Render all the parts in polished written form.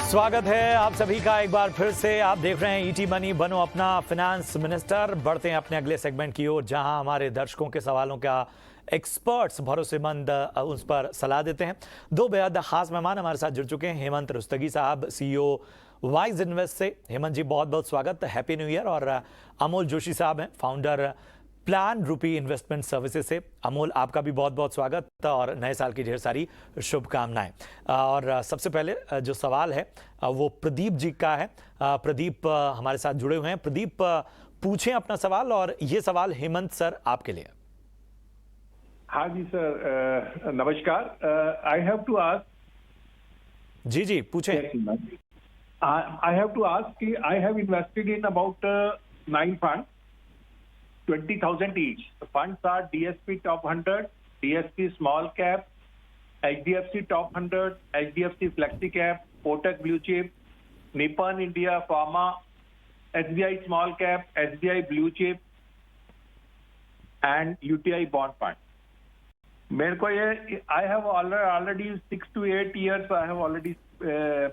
स्वागत है आप सभी का एक बार फिर से। आप देख रहे हैं ईटी मनी, बनो अपना फिनेंस मिनिस्टर। बढ़ते हैं अपने अगले सेगमेंट की ओर, जहां हमारे दर्शकों के सवालों का एक्सपर्ट्स भरोसेमंद उस पर सलाह देते हैं। दो बेहद खास मेहमान हमारे साथ जुड़ चुके हैं। हेमंत रुस्तगी साहब, सीईओ वाइज इन्वेस्ट से। हेमंत जी, बहुत बहुत स्वागत, हैप्पी न्यू ईयर। और अमोल जोशी साहब हैं, फाउंडर प्लान रूपी इन्वेस्टमेंट सर्विसेज से। अमोल, आपका भी बहुत बहुत स्वागत और नए साल की ढेर सारी शुभकामनाएं। और सबसे पहले जो सवाल है वो प्रदीप जी का है। प्रदीप हमारे साथ जुड़े हुए हैं। प्रदीप, पूछें अपना सवाल, और ये सवाल हेमंत सर आपके लिए। हाँ जी सर, नमस्कार। I have to ask. जी पूछें। आई हैव टू आस्क कि I have invested in about 9 funds, 20,000 each. The funds are DSP Top 100, DSP Small Cap, HDFC Top 100, HDFC Flexi Cap, Kotak Blue Chip, Nippon India Pharma, SBI Small Cap, SBI Blue Chip, and UTI Bond Fund. मेरे को ये I have already 6 to 8 years I have already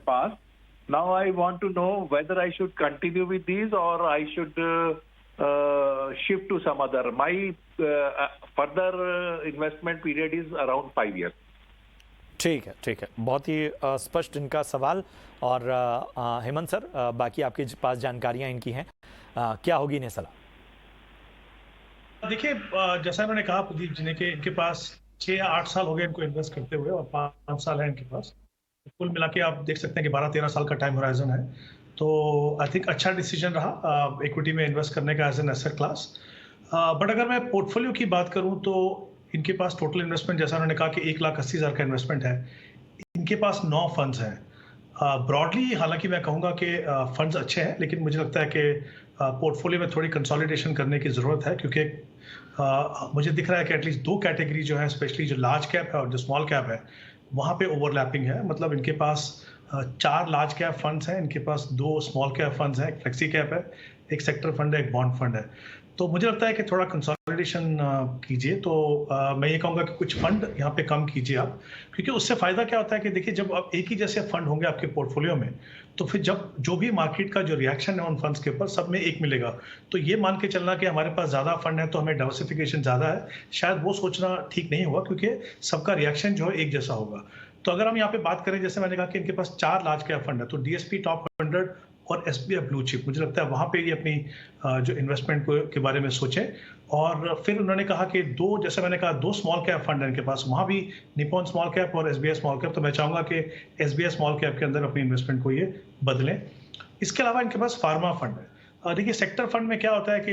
passed. Now I want to know whether I should continue with these or I should shift to some other. My further investment period is around 5 years. ठीक है, बहुत ही स्पष्ट इनका सवाल। और Hemant sir, बाकी आपके पास जानकारियां इनकी हैं, क्या होगी इन्हें सलाह? देखिए, जैसा इन्होंने कहा प्रदीप जी ने कि इनके पास 6 या 8 साल हो गए इनको इन्वेस्ट करते हुए, और 5 साल है इनके पास। कुल मिला के आप देख सकते हैं कि 12-13 साल का टाइम होराइजन है। तो आई थिंक अच्छा डिसीजन रहा इक्विटी में इन्वेस्ट करने का as an asset class. But अगर मैं पोर्टफोलियो की बात करूं तो इनके पास टोटल इन्वेस्टमेंट, जैसा उन्होंने कहा कि 1,80,000 का इन्वेस्टमेंट है। इनके पास 9 फंड्स हैं। ब्रॉडली हालांकि मैं कहूँगा कि फंड्स अच्छे हैं, लेकिन मुझे लगता है कि पोर्टफोलियो में थोड़ी कंसोलिडेशन करने की ज़रूरत है, क्योंकि मुझे दिख रहा है कि एटलीस्ट 2 कैटेगरी जो है, स्पेशली जो लार्ज कैप है और जो स्मॉल कैप है, वहाँ पे ओवरलैपिंग है। मतलब इनके पास 4 लार्ज कैप फंड्स हैं, इनके पास 2 स्मॉल कैप फंड्स हैं, एक फ्लेक्सी कैप है, एक सेक्टर फंड है, एक बॉन्ड फंड है। तो मुझे लगता है कि थोड़ा कंसोलिडेशन कीजिए। तो मैं ये कहूँगा कि कुछ फंड यहाँ पे कम कीजिए आप, क्योंकि उससे फ़ायदा क्या होता है कि देखिए, जब आप एक ही जैसे फंड होंगे आपके पोर्टफोलियो में, तो फिर जब जो भी मार्केट का जो रिएक्शन है उन फंड्स के ऊपर, सब में एक मिलेगा। तो ये मान के चलना कि हमारे पास ज़्यादा फंड है तो हमें डाइवर्सिफिकेशन ज़्यादा है, शायद वो सोचना ठीक नहीं होगा, क्योंकि सबका रिएक्शन जो है एक जैसा होगा। तो अगर हम यहाँ पे बात करें, जैसे मैंने कहा कि इनके पास 4 लार्ज कैप फंड है, तो डीएसपी टॉप 100 और एसबीआई ब्लू चिप, मुझे लगता है वहाँ पे ये अपनी जो इन्वेस्टमेंट के बारे में सोचें। और फिर उन्होंने कहा कि 2, जैसे मैंने कहा, 2 स्मॉल कैप फंड है इनके पास, वहाँ भी निपॉन स्मॉल कैप और एसबीआई स्मॉल कैप। तो मैं चाहूँगा कि एसबीआई स्मॉल कैप के अंदर अपनी इन्वेस्टमेंट को ये बदलें। इसके अलावा इनके पास फार्मा फंड है। देखिए, सेक्टर फंड में क्या होता है कि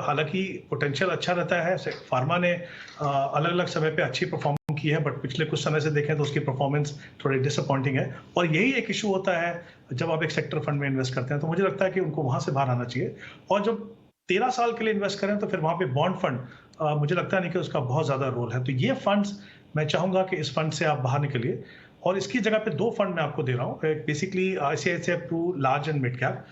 हालांकि पोटेंशियल अच्छा रहता है। फार्मा ने अलग अलग समय पे अच्छी परफॉर्मेंस की है, बट पिछले कुछ समय से देखें तो उसकी परफॉर्मेंस थोड़ी डिसअपॉइंटिंग है। और यही एक इशू होता है जब आप एक सेक्टर फंड में इन्वेस्ट करते हैं। तो मुझे लगता है कि उनको वहां से बाहर आना चाहिए। और जब 13 साल के लिए इन्वेस्ट करें तो फिर वहां पे बॉन्ड फंड मुझे लगता नहीं कि उसका बहुत ज्यादा रोल है। तो ये फंड्स, मैं चाहूंगा कि इस फंड से आप बाहर निकलिए। और इसकी जगह पे 2 फंड मैं आपको दे रहा हूँ। Basically ICICI Pru large and mid cap,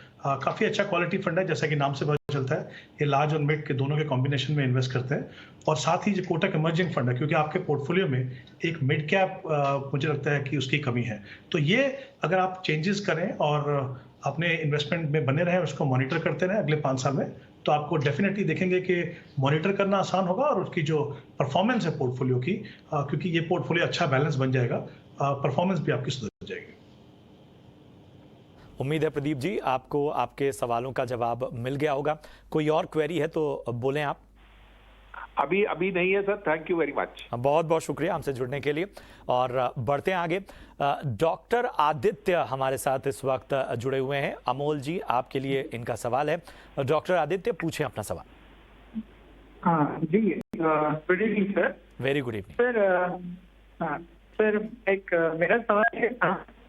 काफ़ी अच्छा क्वालिटी फंड है, जैसा कि नाम से पता चलता है। ये लार्ज और मिड के दोनों के कॉम्बिनेशन में इन्वेस्ट करते हैं। और साथ ही जो कोटक इमर्जिंग फंड है, क्योंकि आपके पोर्टफोलियो में एक मिड कैप मुझे लगता है कि उसकी कमी है। तो ये अगर आप चेंजेस करें और अपने इन्वेस्टमेंट में बने रहें, उसको मॉनिटर करते रहें अगले 5 साल में, तो आपको डेफिनेटली देखेंगे कि मॉनिटर करना आसान होगा और उसकी जो परफॉर्मेंस है पोर्टफोलियो की, क्योंकि ये पोर्टफोलियो अच्छा बैलेंस बन जाएगा, परफॉर्मेंस भी आपकी सुधर जाएगी। उम्मीद है प्रदीप जी आपको आपके सवालों का जवाब मिल गया होगा। कोई और क्वेरी है तो बोलें आप। अभी नहीं है sir, thank you very much. बहुत बहुत शुक्रिया हमसे जुड़ने के लिए। और बढ़ते हैं आगे। डॉक्टर आदित्य हमारे साथ इस वक्त जुड़े हुए हैं। अमोल जी, आपके लिए इनका सवाल है। डॉक्टर आदित्य, पूछें अपना सवाल। हाँ जी, good evening sir. Very good evening sir, एक मेरा सवाल है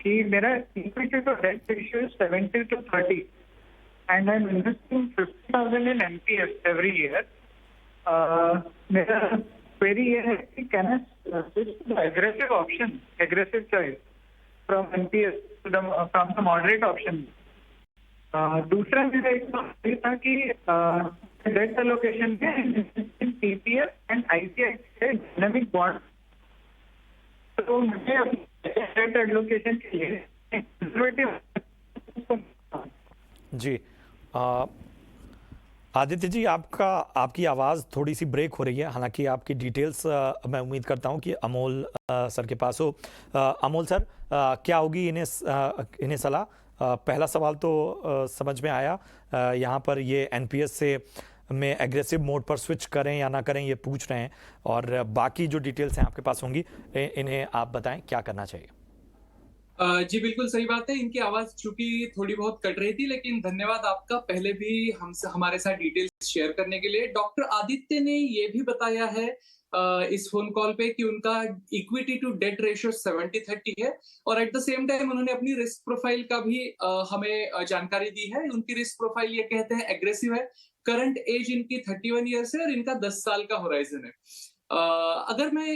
कि मेरा equity to debt ratio 70-30 and I am investing 50,000 in NPS every year. मेरा क्वेरी ये है कि can I switch to the aggressive choice from NPS to the from the moderate option. दूसरा मेरा एक सवाल था कि डेट एलोकेशन में TPS and ICICI dynamic bond, तो मुझे डेट एलोकेशन के लिए कंजर्वेटिव। जी आदित्य जी, आपकी आवाज़ थोड़ी सी ब्रेक हो रही है। हालांकि आपकी डिटेल्स मैं उम्मीद करता हूं कि अमोल सर के पास हो। अमोल सर, क्या होगी इन्हें सलाह? पहला सवाल तो समझ में आया। यहाँ पर ये एनपीएस से में एग्रेसिव मोड पर स्विच करें या ना करें ये पूछ रहे हैं, और बाकी जो डिटेल्स हैं आपके पास होंगी, इन्हें आप बताएं क्या करना चाहिए। जी बिल्कुल सही बात है। इनकी आवाज चूंकि थोड़ी बहुत कट रही थी, लेकिन धन्यवाद आपका पहले भी हमारे साथ डिटेल्स शेयर करने के लिए। डॉक्टर आदित्य ने ये भी बताया है इस फोन कॉल पे कि उनका इक्विटी टू डेट रेशियो 70-30 है, और एट द सेम टाइम उन्होंने अपनी रिस्क प्रोफाइल का भी हमें जानकारी दी है। उनकी रिस्क प्रोफाइल ये कहते हैं एग्रेसिव है। करंट एज इनकी 31 ईयर्स है और इनका 10 साल का होराइजन है। अगर मैं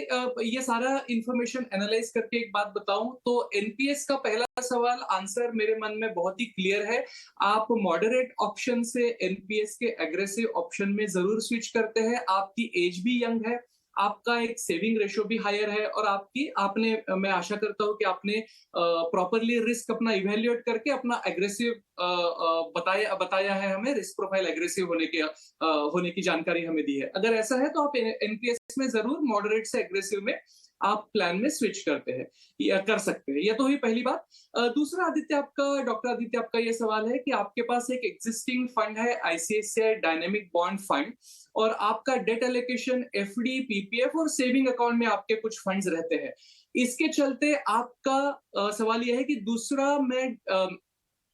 ये सारा इंफॉर्मेशन एनालाइज करके एक बात बताऊं तो एनपीएस का पहला सवाल आंसर मेरे मन में बहुत ही क्लियर है। आप मॉडरेट ऑप्शन से एनपीएस के एग्रेसिव ऑप्शन में जरूर स्विच करते हैं। आपकी एज भी यंग है, आपका एक सेविंग रेशियो भी हायर है, और मैं आशा करता हूं कि आपने प्रॉपरली रिस्क अपना इवेल्युएट करके अपना एग्रेसिव बताया है हमें। रिस्क प्रोफाइल एग्रेसिव होने की जानकारी हमें दी है। अगर ऐसा है तो आप एनपीएस में जरूर मॉडरेट से एग्रेसिव में आप प्लान में स्विच करते हैं या कर सकते हैं। यह तो हुई पहली बात। दूसरा डॉक्टर आदित्य आपका ये सवाल है कि आपके पास एक एग्जिस्टिंग फंड है आईसीआईसीआई डायनेमिक बॉन्ड फंड, और आपका डेट एलोकेशन एफडी, पीपीएफ और सेविंग अकाउंट में आपके कुछ फंड्स रहते हैं। इसके चलते आपका सवाल यह है कि दूसरा मैं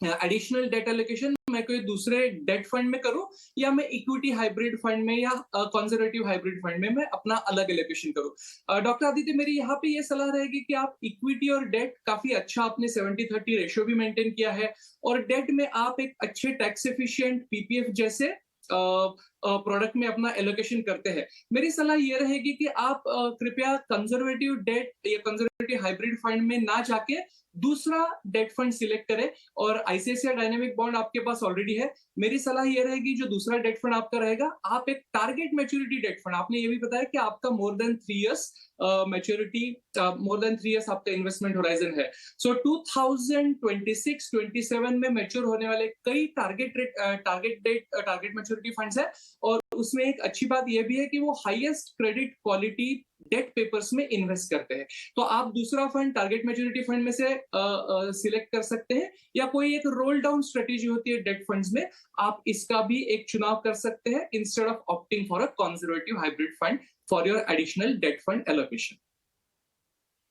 एडिशनल डेट एलोकेशन मैं कोई दूसरे डेट फंड में करूं, या मैं इक्विटी हाइब्रिड फंड में या कंजर्वेटिव हाइब्रिड फंड में मैं अपना अलग एलोकेशन करूं। डॉक्टर आदित्य, मेरी यहाँ पे ये सलाह रहेगी कि आप इक्विटी और डेट काफी अच्छा आपने 70-30 रेशियो भी मेंटेन किया है, और डेट में आप एक अच्छे टैक्स एफिशिएंट पीपीएफ जैसे प्रोडक्ट में अपना एलोकेशन करते हैं। मेरी सलाह ये रहेगी कि आप कृपया कंजर्वेटिव डेट या कंजर्वेटिव हाइब्रिड फंड में ना जाके दूसरा डेट फंड सिलेक्ट करें, और आईसीआईसीआई डायनेमिक बॉन्ड आपके पास ऑलरेडी है। मेरी सलाह ये रहेगी जो दूसरा डेट फंड आपका रहेगा, आप एक टारगेट मैच्योरिटी डेट फंड, आपने ये भी बताया कि आपका more than 3 years maturity, more than 3 years आपका इन्वेस्टमेंट होराइजन है। सो 2026-27 में मैच्योर होने वाले कई टारगेट मैच्योरिटी फंड्स है, और उसमें एक अच्छी बात यह भी है कि वो highest credit quality date papers में इन्वेस्ट करते हैं। तो आप दूसरा फंड टारगेट मैच्योरिटी फंड में से सिलेक्ट कर सकते हैं, या कोई एक रोल डाउन स्ट्रेटेजी होती है डेट फंड्स में, आप इसका भी एक चुनाव कर सकते हैं instead of opting for a conservative hybrid fund for your additional date fund allocation.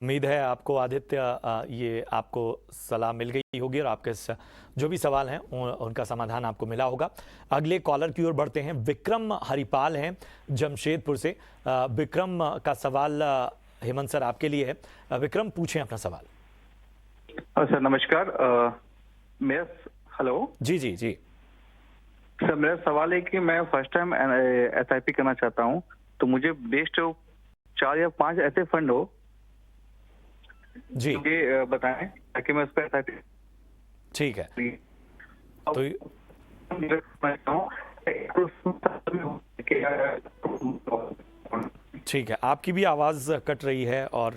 उम्मीद है आपको आदित्य ये आपको सलाह मिल गई होगी, और आपके जो भी सवाल हैं उनका समाधान आपको मिला होगा। अगले कॉलर की ओर बढ़ते हैं। विक्रम हरिपाल हैं जमशेदपुर से। विक्रम का सवाल हेमंत सर आपके लिए है। विक्रम, पूछें अपना सवाल। सर नमस्कार। हेलो जी जी जी सर, मेरा सवाल है कि मैं फर्स्ट टाइम एसआईपी करना चाहता हूं, तो मुझे बेस्ट 4 या 5 ऐसे फंड हो जी, ये बताएं ताकि मैं उस पर एसआईपी। ठीक है, तो ठीक है। आपकी भी आवाज़ कट रही है, और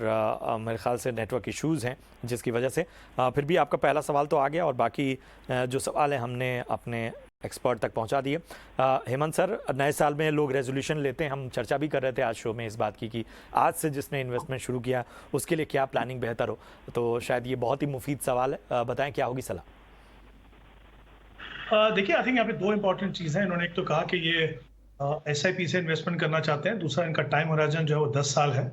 मेरे ख्याल से नेटवर्क इश्यूज़ हैं जिसकी वजह से। फिर भी आपका पहला सवाल तो आ गया, और बाकी जो सवाल हैं हमने अपने एक्सपर्ट तक पहुंचा दिए। हेमंत सर, नए साल में लोग रेजोल्यूशन लेते हैं। हम चर्चा भी कर रहे थे आज शो में इस बात की कि आज से जिसने इन्वेस्टमेंट शुरू किया उसके लिए क्या प्लानिंग बेहतर हो, तो शायद ये बहुत ही मुफीद सवाल है। बताएं क्या होगी सलाह। देखिए, आई थिंक यहाँ पे 2 इंपॉर्टेंट चीज़ हैं। इन्होंने एक तो कहा कि ये एसआईपी से इन्वेस्टमेंट करना चाहते हैं, दूसरा इनका टाइम होराइजन जो है वो 10 साल है।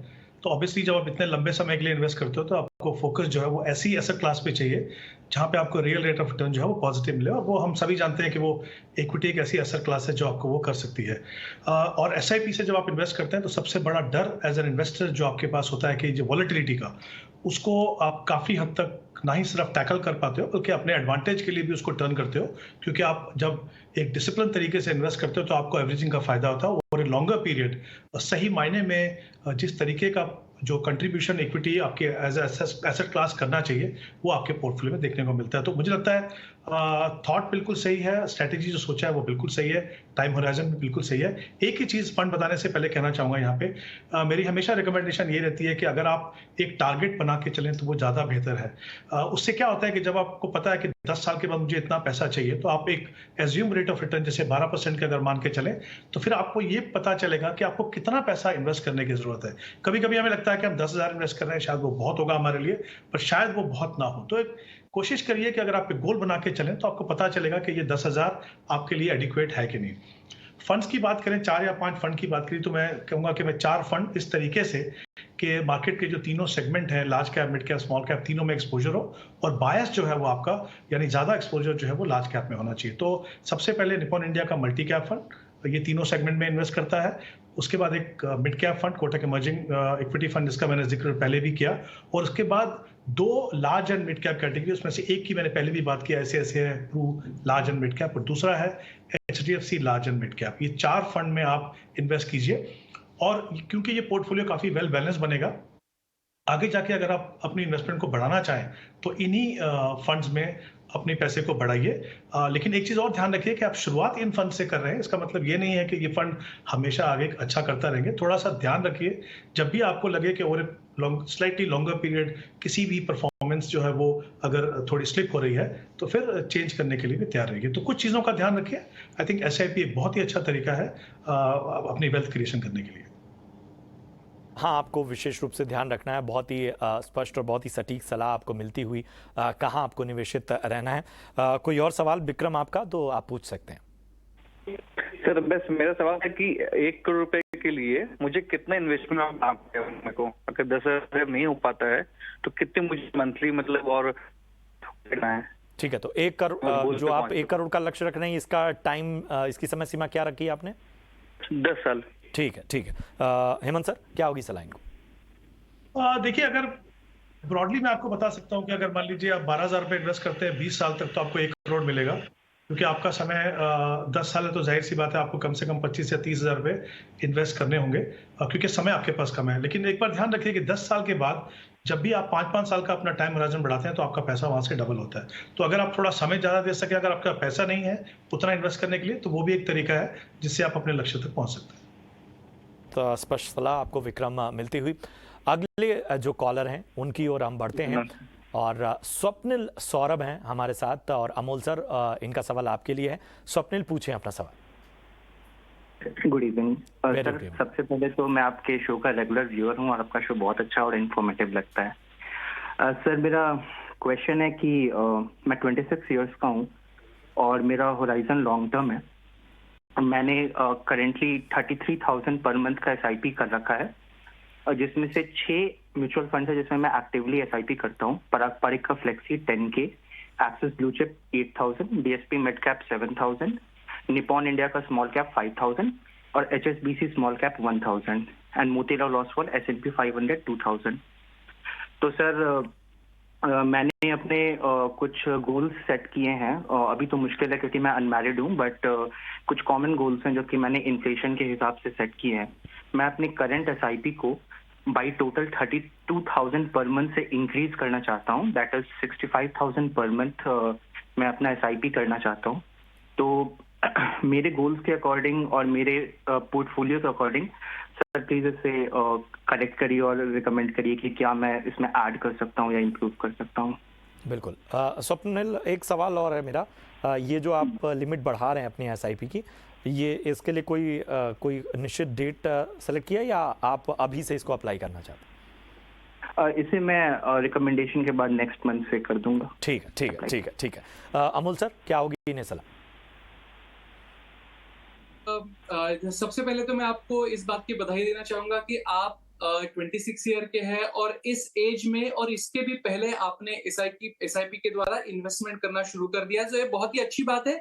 तो ऑब्वियसली जब आप इतने लंबे समय के लिए इन्वेस्ट करते हो तो आपको फोकस जो है वो ऐसी एसेट क्लास पे चाहिए जहाँ पे आपको रियल रेट ऑफ रिटर्न जो है वो पॉजिटिव मिले, और वो हम सभी जानते हैं कि वो इक्विटी एक ऐसी एसेट क्लास है जो आपको वो कर सकती है। और एसआईपी से जब आप इन्वेस्ट करते हैं तो सबसे बड़ा डर एज एन इन्वेस्टर जो आपके पास होता है कि जो वॉलेटिलिटी का, उसको आप काफ़ी हद तक ना ही सिर्फ टैकल कर पाते हो बल्कि अपने एडवांटेज के लिए भी उसको टर्न करते हो, क्योंकि आप जब एक डिसिप्लिन तरीके से इन्वेस्ट करते हो तो आपको एवरेजिंग का फायदा होता है, और लॉन्गर पीरियड सही मायने में जिस तरीके का जो कंट्रीब्यूशन इक्विटी आपके एज एसेट क्लास करना चाहिए वो आपके पोर्टफोलियो में देखने को मिलता है। तो मुझे लगता है थॉट बिल्कुल सही है, स्ट्रैटेजी जो सोचा है वो बिल्कुल सही है। टाइम होराइजन भी बिल्कुल सही है। एक ही चीज़ फंड बताने से पहले कहना चाहूँगा यहाँ पे, मेरी हमेशा रिकमेंडेशन ये रहती है कि अगर आप एक टारगेट बना के चलें तो वो ज़्यादा बेहतर है। उससे क्या होता है कि जब आपको पता है कि 10 साल के बाद मुझे इतना पैसा चाहिए, तो आप एक एज्यूम रेट ऑफ रिटर्न जैसे 12% के अगर मान के चलें, तो फिर आपको ये पता चलेगा कि आपको कितना पैसा इन्वेस्ट करने की ज़रूरत है। कभी-कभी हमें लगता है कि हम 10,000 इन्वेस्ट कर रहे हैं, शायद वो बहुत होगा हमारे लिए, पर शायद वो बहुत ना हो। तो एक कोशिश करिए कि अगर आप एक गोल बना के चलें, तो आपको पता चलेगा कि ये 10,000 आपके लिए एडिक्वेट है कि नहीं। फंड्स की बात करें, 4 या 5 फंड की बात करें, तो मैं कहूँगा कि मैं 4 फंड इस तरीके से कि मार्केट के जो तीनों सेगमेंट हैं, large cap, mid cap, small cap, तीनों में एक्सपोजर हो, और बायस जो है वो आपका, यानी ज़्यादा एक्सपोजर जो है वो लार्ज कैप में होना चाहिए। तो सबसे पहले निपॉन इंडिया का मल्टी कैप फंड, ये तीनों सेगमेंट में इन्वेस्ट करता है। उसके बाद एक mid cap fund, Kotak emerging equity fund, जिसका मैंने जिक्र पहले भी किया, और उसके बाद 2 large and mid cap category, उसमें से एक की मैंने पहले भी बात किया, ऐसे है Pru large and mid cap, और दूसरा है HDFC large and mid cap. ये 4 फंड में आप इन्वेस्ट कीजिए, और क्योंकि ये पोर्टफोलियो काफी वेल बैलेंस बनेगा, आगे जाके अगर आप अपनी इन्वेस्टमेंट को बढ़ाना चाहें तो इन्हीं फंड्स में अपने पैसे को बढ़ाइए। लेकिन एक चीज़ और ध्यान रखिए कि आप शुरुआत इन फंड से कर रहे हैं, इसका मतलब ये नहीं है कि ये फंड हमेशा आगे अच्छा करता रहेंगे। थोड़ा सा ध्यान रखिए, जब भी आपको लगे कि ओवर स्लाइटली लॉन्गर पीरियड किसी भी परफॉर्मेंस जो है वो अगर थोड़ी स्लिप हो रही है, तो फिर चेंज करने के लिए भी तैयार रहिए। तो कुछ चीज़ों का ध्यान रखिए। आई थिंक SIP एक बहुत ही अच्छा तरीका है अपनी वेल्थ क्रिएशन करने के लिए। हाँ, आपको विशेष रूप से ध्यान रखना है, बहुत ही स्पष्ट और बहुत ही सटीक सलाह आपको मिलती हुई कहाँ आपको निवेशित रहना है। कोई और सवाल विक्रम आपका, तो आप पूछ सकते हैं। सर बस मेरा सवाल है कि 1 करोड़ रुपए के लिए मुझे कितना इन्वेस्टमेंट मेरे को, अगर 10,000 नहीं हो पाता है तो कितने मुझे मंथली मतलब और करना है? ठीक है, तो 1 करोड़ जो आप 1 करोड़ का लक्ष्य रख रहे हैं, इसका टाइम, इसकी समय सीमा क्या रखी है आपने? 10 साल। ठीक है, ठीक है। हेमंत सर, क्या होगी सलाह इनको? देखिए, अगर ब्रॉडली मैं आपको बता सकता हूँ कि अगर मान लीजिए आप 12,000 रुपये इन्वेस्ट करते हैं 20 साल तक, तो आपको 1 करोड़ मिलेगा। क्योंकि आपका समय 10 साल है, तो जाहिर सी बात है आपको कम से कम 25 या 30,000 रुपये इन्वेस्ट करने होंगे, क्योंकि समय आपके पास कम है। लेकिन एक बार ध्यान रखिए कि 10 साल के बाद जब भी आप 5-5 साल का अपना टाइम होराइजन बढ़ाते हैं, तो आपका पैसा वहां से डबल होता है। तो अगर आप थोड़ा समय ज़्यादा दे सके, अगर आपका पैसा नहीं है उतना इन्वेस्ट करने के लिए, तो वो भी एक तरीका है जिससे आप अपने लक्ष्य तक पहुँच सकते हैं। तो स्पष्ट सलाह आपको विक्रम मिलती हुई। अगले जो कॉलर हैं उनकी ओर हम बढ़ते हैं, और स्वप्निल सौरभ हैं हमारे साथ, और अमोल सर इनका सवाल आपके लिए है। स्वप्निल, पूछें अपना सवाल। Good evening sir. evening. सबसे पहले तो मैं आपके शो का रेगुलर व्यूअर हूँ, और आपका शो बहुत अच्छा और इन्फॉर्मेटिव लगता है। सर मेरा क्वेश्चन है कि मैं 26 इयर्स का हूँ और मेरा होराइजन लॉन्ग टर्म है। मैंने करेंटली 33,000 पर मंथ का SIP कर रखा है, और जिसमें से 6 म्यूचुअल फंड है जिसमें मैं एक्टिवली SIP करता हूँ। पराग पारिक का flexi 10K, axis blue chip 8,000, DSP mid cap 7,000, Nippon India का स्मॉल कैप 5,000, और HSBC small cap 1,000, and Motilal Oswal S&P 500 2,000। तो सर मैंने अपने कुछ गोल्स सेट किए हैं। अभी तो मुश्किल है क्योंकि मैं अनमैरिड हूँ, बट कुछ कॉमन गोल्स हैं जो कि मैंने इन्फ्लेशन के हिसाब से सेट किए हैं। मैं अपने करंट SIP को बाई टोटल 32,000 पर मंथ से इंक्रीज करना चाहता हूँ। दैट इज 65,000 पर मंथ मैं अपना SIP करना चाहता हूँ। तो मेरे गोल्स के अकॉर्डिंग और मेरे पोर्टफोलियो के अकॉर्डिंग सर प्लीज इसे करेक्ट करिए और रिकमेंड करिए कि क्या मैं इसमें ऐड कर सकता हूँ या इम्प्रूव कर सकता हूँ। बिल्कुल। स्वप्निल, एक सवाल और है मेरा। ये जो आप लिमिट बढ़ा रहे हैं अपनी SIP की, ये इसके लिए कोई निश्चित डेट सेलेक्ट किया, या आप अभी से इसको अप्लाई करना चाहते हैं? इसे मैं रिकमेंडेशन के बाद नेक्स्ट मंथ से कर दूंगा। ठीक है, ठीक है, ठीक है, ठीक है। अमोल सर, क्या होगी इन्हें सलाह? सबसे पहले तो मैं आपको इस बात की बधाई देना चाहूंगा कि आप 26 ईयर के हैं, और इस एज में और इसके भी पहले आपने SIP के द्वारा इन्वेस्टमेंट करना शुरू कर दिया। तो ये बहुत ही अच्छी बात है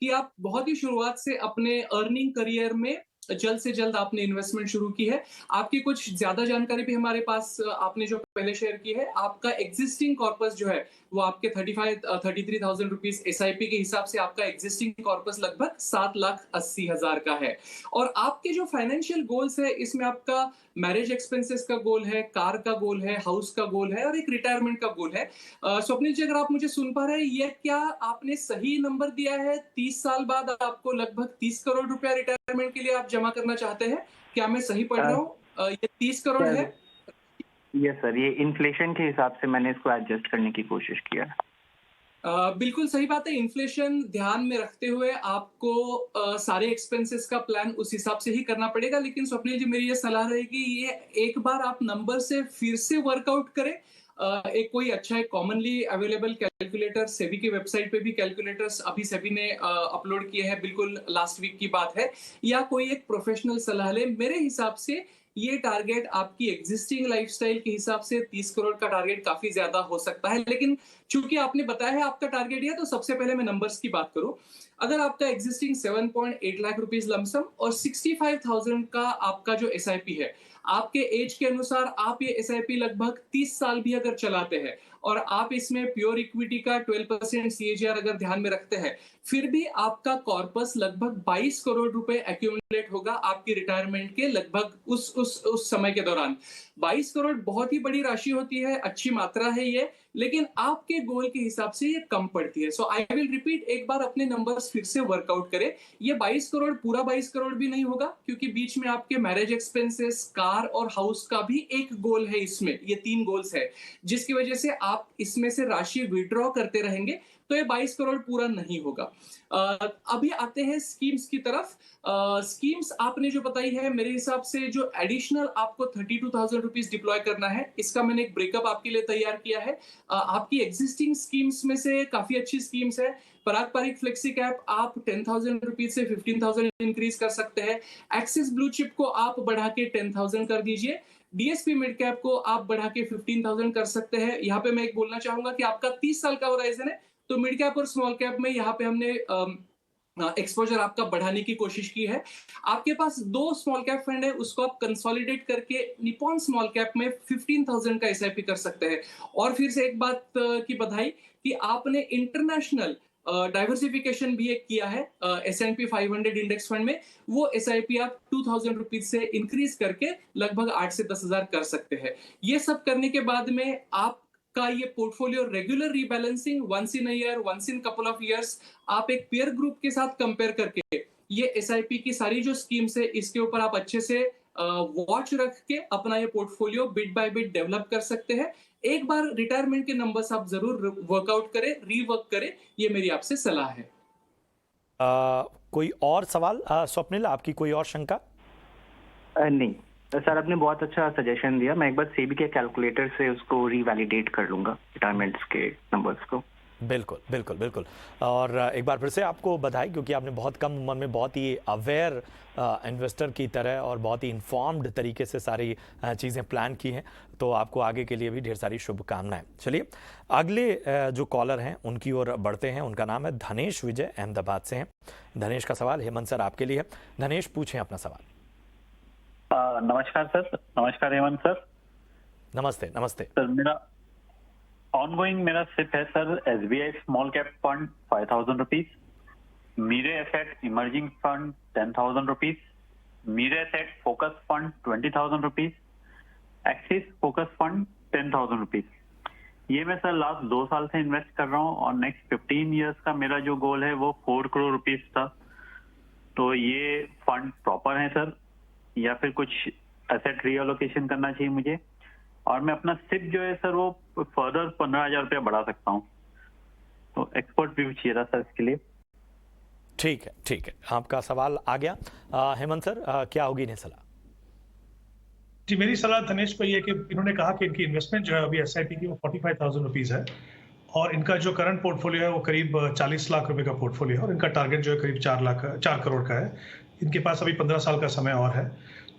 कि आप बहुत ही शुरुआत से अपने अर्निंग करियर में जल्द से जल्द आपने इन्वेस्टमेंट शुरू की है। आपकी कुछ ज्यादा जानकारी भी हमारे पास आपने जो पहले शेयर की है, आपका एग्जिस्टिंग कॉर्पस जो है वो आपके 33,000 रुपीज एसआईपी के हिसाब से आपका एग्जिस्टिंग कॉर्पस लगभग 7,80,000 का है। और आपके जो फाइनेंशियल गोल्स है, इसमें आपका मैरिज एक्सपेंसेस का गोल है, कार का गोल है, हाउस का गोल है और एक रिटायरमेंट का गोल है। स्वप्निल जी, अगर आप मुझे सुन पा रहे हैं, ये क्या आपने सही नंबर दिया है? 30 साल बाद आपको लगभग 30 करोड़ रुपया रिटायरमेंट के लिए आप जमा करना चाहते हैं, क्या मैं सही पढ़ रहा हूँ? ये 30 करोड़ है? यस सर, ये इन्फ्लेशन के हिसाब से मैंने इसको एडजस्ट करने की कोशिश किया है। बिल्कुल सही बात है। इन्फ्लेशन ध्यान में रखते हुए आपको सारे एक्सपेंसेस का प्लान उस हिसाब से ही करना पड़ेगा। लेकिन स्वप्निल जी, मेरी ये सलाह रहेगी, ये एक बार आप नंबर से फिर से वर्कआउट करें। एक कोई अच्छा एक कॉमनली अवेलेबल कैलकुलेटर, सेबी की वेबसाइट पे भी कैलकुलेटर्स अभी सेबी ने अपलोड किए हैं, बिल्कुल लास्ट वीक की बात है, या कोई एक प्रोफेशनल सलाह ले। मेरे हिसाब से ये टारगेट आपकी एग्जिस्टिंग लाइफस्टाइल के हिसाब से 30 करोड़ का टारगेट काफी ज्यादा हो सकता है। लेकिन चूंकि आपने बताया है आपका टारगेट है, तो सबसे पहले मैं नंबर्स की बात करूं। अगर आपका एग्जिस्टिंग 7.8 लाख रुपीस लमसम और 65,000 का आपका जो एसआईपी है, आपके एज के अनुसार आप ये एसआईपी लगभग 30 साल भी अगर चलाते हैं और आप इसमें प्योर इक्विटी का 12% सीएजीआर अगर ध्यान में रखते हैं, फिर भी आपका कॉर्पस लगभग 22 करोड़ रुपए एक्यूमुलेट होगा आपकी रिटायरमेंट के लगभग उस समय के दौरान। 22 करोड़ बहुत ही बड़ी राशि होती है, अच्छी मात्रा है ये, लेकिन आपके गोल के हिसाब से ये कम पड़ती है। सो आई विल रिपीट, एक बार अपने नंबर्स फिर से वर्कआउट करें। ये 22 करोड़ पूरा 22 करोड़ भी नहीं होगा, क्योंकि बीच में आपके मैरिज एक्सपेंसेस, कार और हाउस का भी एक गोल है। इसमें ये 3 गोल्स है, जिसकी वजह से आप इसमें से राशि विड्रॉ करते रहेंगे, तो ये 22 करोड़ पूरा नहीं होगा। अभी आते हैं स्कीम्स की तरफ। स्कीम्स आपने जो बताई है, मेरे हिसाब से जो एडिशनल आपको 32,000 रुपीज डिप्लॉय करना है, इसका मैंने एक ब्रेकअप आपके लिए तैयार किया है। आपकी एग्जिस्टिंग स्कीम्स में से काफी अच्छी स्कीम्स है। पराग पारिक फ्लेक्सी कैप आप 10,000 रुपीज से 15,000 इंक्रीज कर सकते हैं। एक्सिस ब्लू चिप को आप बढ़ा के 10,000 कर दीजिए। डीएसपी मिड कैप को आप बढ़ा के 15,000 कर सकते हैं। यहाँ पे मैं एक बोलना चाहूंगा कि आपका 30 साल का होराइजन है, तो मिड कैप और स्मॉल कैप में यहाँ पे हमने एक्सपोजर आपका बढ़ाने की कोशिश की है। आपके पास 2 स्मॉल कैप फंड है, उसको आप कंसोलिडेट करके निपॉन स्मॉल कैप में 15,000 का एसआईपी कर सकते हैं। और फिर से एक बात की बधाई कि आपने इंटरनेशनल डाइवर्सिफिकेशन भी एक किया है S&P 500 इंडेक्स फंड में। वो एसआईपी आप 2,000 रुपीज से इंक्रीज करके लगभग 8 से 10,000 कर सकते हैं। ये सब करने के बाद में आप का ये portfolio regular rebalancing, once in a year, once in couple of years, आप एक पीयर ग्रुप के साथ कंपेयर करके ये एसआईपी की सारी जो स्कीम्स है, इसके ऊपर आप अच्छे से वॉच रख के अपना ये portfolio bit by bit develop कर सकते हैं। एक बार रिटायरमेंट के नंबर्स आप जरूर वर्कआउट करें, रीवर्क करें, ये मेरी आपसे सलाह है। कोई और सवाल स्वप्निल, आपकी कोई और शंका? नहीं सर, आपने बहुत अच्छा सजेशन दिया। मैं एक बार सेबी के कैलकुलेटर से उसको रीवैलिडेट कर लूंगा रिटायरमेंट्स के नंबर्स को। बिल्कुल बिल्कुल बिल्कुल। और एक बार फिर से आपको बधाई, क्योंकि आपने बहुत कम उम्र में बहुत ही अवेयर इन्वेस्टर की तरह और बहुत ही इन्फॉर्म्ड तरीके से सारी चीज़ें प्लान की हैं। तो आपको आगे के लिए भी ढेर सारी शुभकामनाएं। चलिए अगले जो कॉलर हैं उनकी ओर बढ़ते हैं। उनका नाम है धनेश विजय, अहमदाबाद से हैं। धनेश का सवाल हेमंत सर आपके लिए है। धनेश, पूछें अपना सवाल। नमस्कार सर। नमस्कार हेमंत सर। नमस्ते नमस्ते सर। मेरा ऑनगोइंग मेरा सिप है sir SBI small cap fund 5,000 rupees, Mirae asset emerging fund 10,000 rupees, Mirae asset focus fund 20,000 rupees, Axis focus fund 10,000 rupees. ये मैं सर लास्ट 2 साल से इन्वेस्ट कर रहा हूँ और नेक्स्ट 15 ईयर्स का मेरा जो गोल है वो 4 करोड़ रुपीज था। तो ये फंड प्रॉपर है सर, या फिर कुछ एसेट रीअलोकेशन करना चाहिए मुझे? और मैं अपना सिप जो है सर वो फर्दर 15,000 रुपया बढ़ा सकता हूँ। तो एक्सपर्ट व्यू चाहिए था सर इसके लिए। ठीक है ठीक है, आपका सवाल आ गया। हेमंत सर, क्या होगी इन्हें सलाह? जी, मेरी सलाह धनेश को ये कि इन्होंने कहा कि इनकी इन्वेस्टमेंट जो है अभी एसआईपी की वो 45,000 रुपीज है, और इनका जो करंट पोर्टफोलियो है वो करीब 40 लाख रुपए का पोर्टफोलियो है, और इनका टारगेट जो है करीब 4 करोड़ का है। इनके पास अभी 15 साल का समय और है।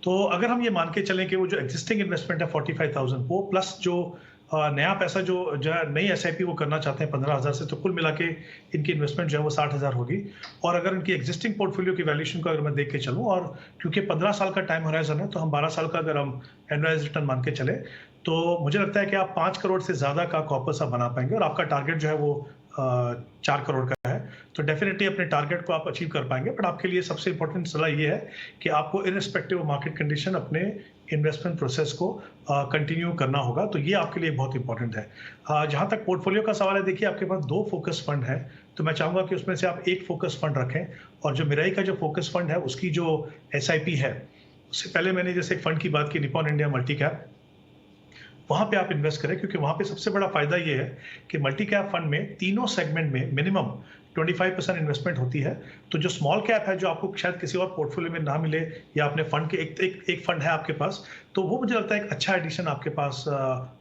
तो अगर हम ये मान के चलें कि वो जो एग्जिस्टिंग इन्वेस्टमेंट है 45,000 वो प्लस जो नया पैसा जो नई SIP वो करना चाहते हैं 15,000 से, तो कुल मिला के इनकी इन्वेस्टमेंट जो है वो 60,000 होगी। और अगर इनकी एग्जिस्टिंग पोर्टफोलियो की वैल्यूएशन को अगर मैं देख के चलूँ, और क्योंकि 15 साल का टाइम होराइजन है, तो हम 12 साल का अगर हम एनुअलाइज्ड रिटर्न मान के चले, तो मुझे लगता है कि आप 5 करोड़ से ज़्यादा का कॉर्पस आप बना पाएंगे, और आपका टारगेट जो है वो 4 करोड़ का है। तो डेफिनेटली अपने टारगेट को आप अचीव कर पाएंगे। बट आपके लिए सबसे इंपॉर्टेंट सलाह ये है कि आपको इररिस्पेक्टिव ऑफ मार्केट कंडीशन अपने इन्वेस्टमेंट प्रोसेस को कंटिन्यू करना होगा। तो ये आपके लिए बहुत इंपॉर्टेंट है। जहाँ तक पोर्टफोलियो का सवाल है, देखिए आपके पास 2 फोकस फंड है, तो मैं चाहूँगा कि उसमें से आप एक फोकस फंड रखें, और जो मिराई का जो फोकस फंड है उसकी जो SIP है, उससे पहले मैंने जैसे एक फंड की बात की, निपॉन इंडिया मल्टी कैप, वहाँ पे आप इन्वेस्ट करें, क्योंकि वहाँ पे सबसे बड़ा फायदा ये है कि मल्टी कैप फंड में तीनों सेगमेंट में मिनिमम 25% इन्वेस्टमेंट होती है। तो जो स्मॉल कैप है, जो आपको शायद किसी और पोर्टफोलियो में ना मिले, या अपने फंड के एक फंड है आपके पास, तो वो मुझे लगता है एक अच्छा एडिशन आपके पास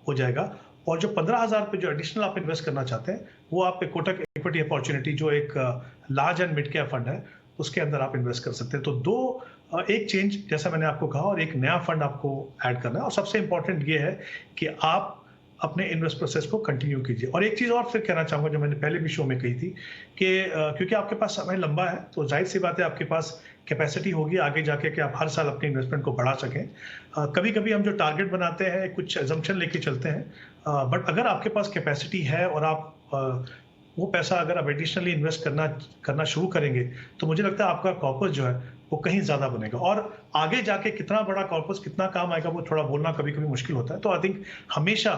हो जाएगा। और जो 15,000 पे जो एडिशनल आप इन्वेस्ट करना चाहते हैं, वो आप कोटक इक्विटी अपॉर्चुनिटी, जो एक large and mid cap fund है, उसके अंदर आप इन्वेस्ट कर सकते हैं। तो एक चेंज जैसा मैंने आपको कहा, और एक नया फंड आपको ऐड करना है। और सबसे इंपॉर्टेंट ये है कि आप अपने इन्वेस्ट प्रोसेस को कंटिन्यू कीजिए। और एक चीज़ और फिर कहना चाहूँगा, जो मैंने पहले भी शो में कही थी, कि क्योंकि आपके पास समय लंबा है, तो जाहिर सी बात है आपके पास कैपेसिटी होगी आगे जाके कि आप हर साल अपने इन्वेस्टमेंट को बढ़ा सकें। कभी कभी हम जो टारगेट बनाते हैं, कुछ एजम्पशन लेके चलते हैं, बट अगर आपके पास कैपेसिटी है और आप वो पैसा अगर आप एडिशनली इन्वेस्ट करना शुरू करेंगे, तो मुझे लगता है आपका कॉर्पस जो है वो कहीं ज़्यादा बनेगा। और आगे जाके कितना बड़ा कॉर्पस कितना काम आएगा, वो थोड़ा बोलना कभी कभी मुश्किल होता है। तो आई थिंक हमेशा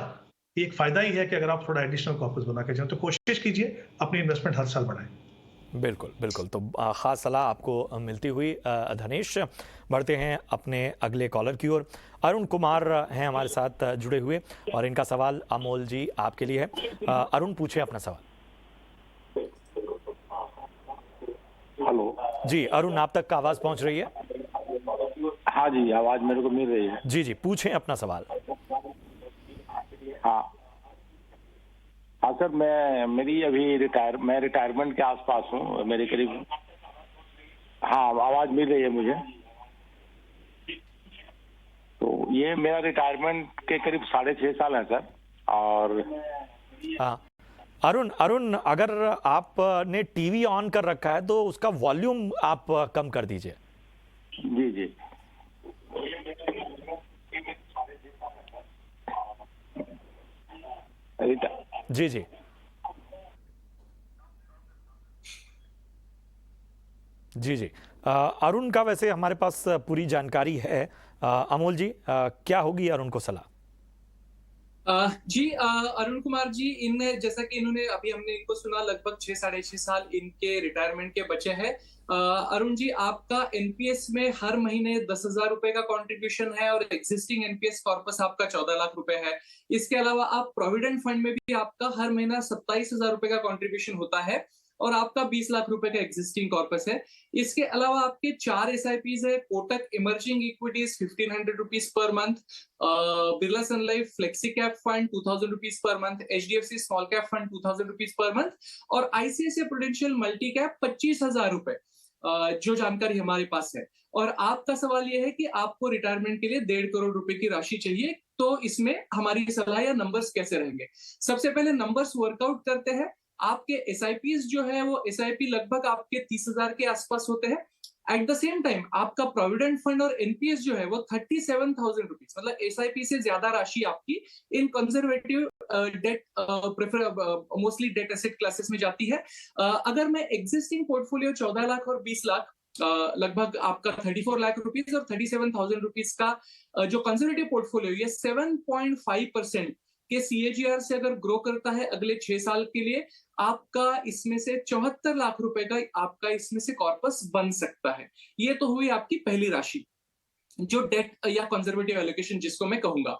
एक फ़ायदा ही है कि अगर आप थोड़ा एडिशनल कॉर्पस बना के जाएं, तो कोशिश कीजिए अपनी इन्वेस्टमेंट हर साल बढ़ाएं। बिल्कुल बिल्कुल। तो ख़ास सलाह आपको मिलती हुई धनेश, बढ़ते हैं अपने अगले कॉलर की ओर। अरुण कुमार हैं हमारे साथ जुड़े हुए, और इनका सवाल अमोल जी आपके लिए है। अरुण, पूछे अपना सवाल। हेलो जी अरुण, आप तक का आवाज़ पहुंच रही है? हाँ जी, आवाज मेरे को मिल रही है। जी जी, पूछें अपना सवाल। हाँ हाँ सर, मैं रिटायरमेंट के आसपास हूँ, मेरे करीब। हाँ, आवाज मिल रही है मुझे। तो ये मेरा रिटायरमेंट के करीब 6.5 साल है सर। और हाँ अरुण, अगर आपने टीवी ऑन कर रखा है तो उसका वॉल्यूम आप कम कर दीजिए। जी जी जी जी जी जी। अरुण का वैसे हमारे पास पूरी जानकारी है। अमोल जी, क्या होगी अरुण को सलाह? जी अरुण कुमार जी, इन जैसा कि इन्होंने अभी हमने इनको सुना, लगभग 6-6.5 साल इनके रिटायरमेंट के बचे हैं। अरुण जी, आपका एनपीएस में हर महीने 10,000 रुपए का कंट्रीब्यूशन है, और एग्जिस्टिंग एनपीएस कॉर्पस आपका 14 लाख रुपए है। इसके अलावा आप प्रोविडेंट फंड में भी आपका हर महीना 27,000 रुपए का कंट्रीब्यूशन होता है, और आपका 20 लाख रुपए का एग्जिस्टिंग कॉर्पस है। इसके अलावा आपके 4 एसआईपीज है। Kotak emerging equities 1,500 rupees per month, Birla Sun Life flexi cap fund 2,000 rupees per month, HDFC small cap fund 2,000 rupees per month, और आईसीआईसीआई प्रूडेंशियल मल्टी कैप 25,000 रुपए, जो जानकारी हमारे पास है। और आपका सवाल यह है कि आपको रिटायरमेंट के लिए 1.5 करोड़ रुपए की राशि चाहिए, तो इसमें हमारी सलाह या नंबर्स कैसे रहेंगे? सबसे पहले नंबर्स वर्कआउट करते हैं। आपके एसआईपीज जो है वो एसआईपी लगभग आपके 30,000 के आसपास होते हैं। एट द सेम टाइम आपका प्रोविडेंट फंड और एनपीएस जो है वो 37,000 रुपीज, मतलब एसआईपी से ज्यादा राशि आपकी इन conservative debt mostly debt asset classes में जाती है। अगर मैं एग्जिस्टिंग पोर्टफोलियो 14 लाख और 20 लाख, लगभग आपका 34 लाख रुपीज और 37,000 रुपीज का जो कंजर्वेटिव पोर्टफोलियो, ये 7.5% के सीएजीआर से अगर ग्रो करता है अगले 6 साल के लिए, आपका इसमें से 74 लाख रुपए का आपका इसमें से कॉर्पस बन सकता है। ये तो हुई आपकी पहली राशि, जो डेट या कंजर्वेटिव एलोकेशन जिसको मैं कहूंगा।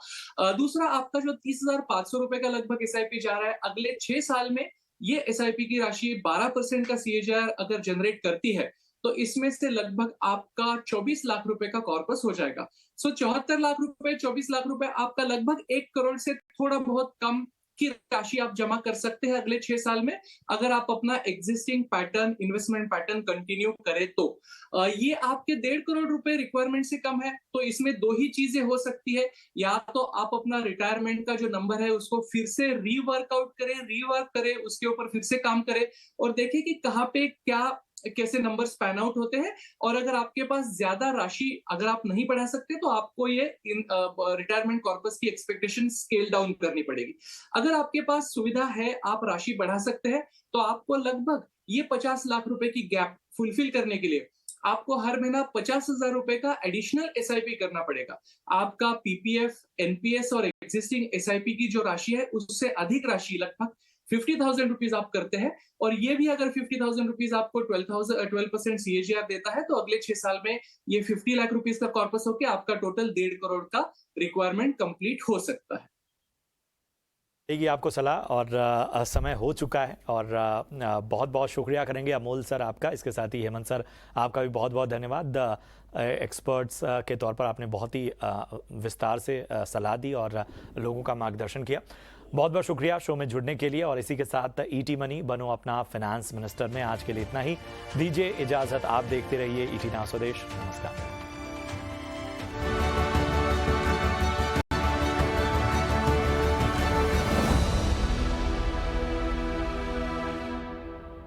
दूसरा, आपका जो 30,500 रुपए का लगभग एसआईपी जा रहा है, अगले 6 साल में ये एसआईपी की राशि 12% का सीएजीआर अगर जनरेट करती है, तो इसमें से लगभग आपका 24 लाख रुपए का कॉर्पस हो जाएगा। 74 लाख रुपए, 24 लाख रुपए, आपका लगभग 1 करोड़ से थोड़ा बहुत कम की राशि आप जमा कर सकते हैं अगले 6 साल में, अगर आप अपना existing pattern, investment pattern continue करें तो। ये आपके 1.5 करोड़ रुपए रिक्वायरमेंट से कम है, तो इसमें 2 ही चीजें हो सकती है। या तो आप अपना रिटायरमेंट का जो नंबर है उसको फिर से रीवर्कआउट करें, रीवर्क करें, उसके ऊपर फिर से काम करें और देखें कि कहाँ पे कैसे नंबर्स पैन आउट होते हैं। और अगर आपके पास ज्यादा राशि अगर आप नहीं बढ़ा सकते तो आपको ये रिटायरमेंट कॉर्पस की एक्सपेक्टेशन स्केल डाउन करनी पड़ेगी। अगर आपके पास सुविधा है, आप राशि बढ़ा सकते हैं, तो आपको लगभग ये 50 लाख रुपए की गैप फुलफिल करने के लिए आपको हर महीना 50,000 रुपए का एडिशनल एसआईपी करना पड़ेगा। आपका पीपीएफ, एनपीएस और एग्जिस्टिंग एसआईपी की जो राशि है उससे अधिक राशि लगभग 50,000 रुपीज आप करते हैं, और ये भी अगर 50,000 रुपीज आपको 12% सीएजीआर देता है, तो अगले 6 साल में ये 50 लाख रुपीज का कॉर्पस होकर आपका टोटल 1.5 करोड़ का रिक्वायरमेंट कंप्लीट हो सकता है। देगी आपको सलाह, और समय हो चुका है, और बहुत बहुत शुक्रिया करेंगे अमोल सर आपका। इसके साथ ही हेमंत सर आपका भी बहुत बहुत धन्यवाद। एक्सपर्ट्स के तौर पर आपने बहुत ही विस्तार से सलाह दी और लोगों का मार्गदर्शन किया। बहुत बहुत शुक्रिया शो में जुड़ने के लिए। और इसी के साथ ईटी मनी बनो अपना फाइनेंस मिनिस्टर में आज के लिए इतना ही। दीजिए इजाज़त, आप देखते रहिए ईटी नाउ स्वदेश। नमस्कार।